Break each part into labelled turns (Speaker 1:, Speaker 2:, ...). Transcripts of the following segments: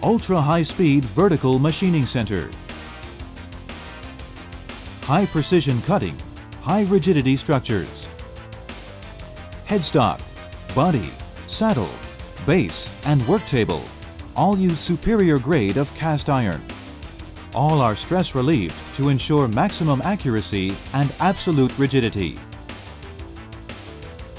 Speaker 1: ultra-high-speed vertical machining center, high-precision cutting, high-rigidity structures, headstock, body, saddle, base, and work table all use superior grade of cast iron. All are stress relieved to ensure maximum accuracy and absolute rigidity.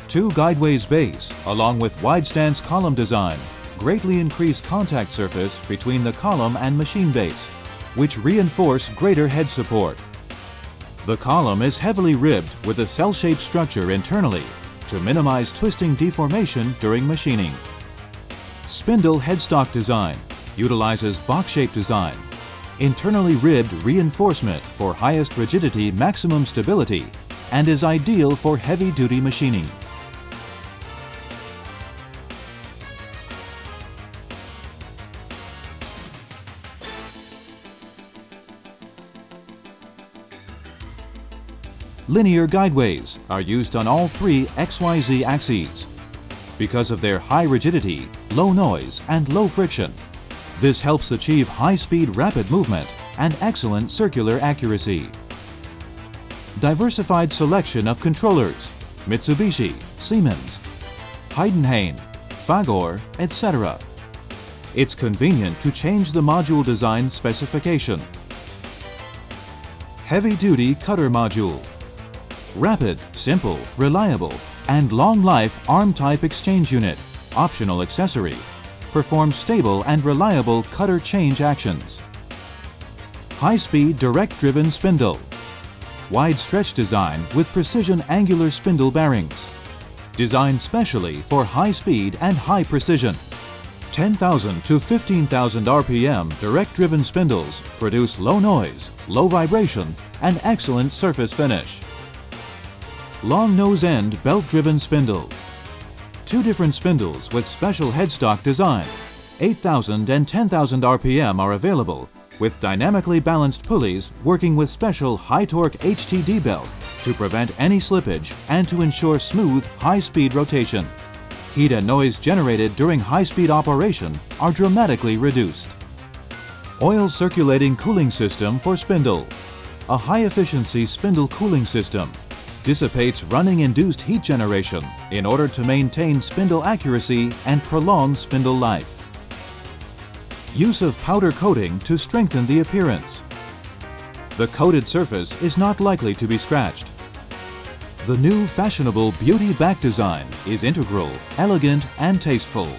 Speaker 1: 2 guideways base along with wide stance column design greatly increase contact surface between the column and machine base, which reinforce greater head support. The column is heavily ribbed with a cell-shaped structure internally to minimize twisting deformation during machining. Spindle headstock design utilizes box-shaped design, internally ribbed reinforcement for highest rigidity maximum stability, and is ideal for heavy-duty machining. Linear guideways are used on all 3 XYZ axes. Because of their high rigidity, low noise, and low friction, this helps achieve high-speed rapid movement and excellent circular accuracy. Diversified selection of controllers, Mitsubishi, Siemens, Heidenhain, Fagor, etc. It's convenient to change the module design specification. Heavy-duty cutter module. Rapid, simple, reliable, and long-life ARM-type exchange unit, optional accessory, performs stable and reliable cutter change actions. High-speed direct-driven spindle. Wide stretch design with precision angular spindle bearings. Designed specially for high speed and high precision. 10,000 to 15,000 RPM direct-driven spindles produce low noise, low vibration, and excellent surface finish. Long nose-end belt-driven spindle. 2 different spindles with special headstock design. 8,000 and 10,000 RPM are available, with dynamically balanced pulleys working with special high-torque HTD belt to prevent any slippage and to ensure smooth, high-speed rotation. Heat and noise generated during high-speed operation are dramatically reduced. Oil circulating cooling system for spindle. A high-efficiency spindle cooling system dissipates running-induced heat generation in order to maintain spindle accuracy and prolong spindle life. Use of powder coating to strengthen the appearance. The coated surface is not likely to be scratched. The new fashionable beauty back design is integral, elegant, and tasteful.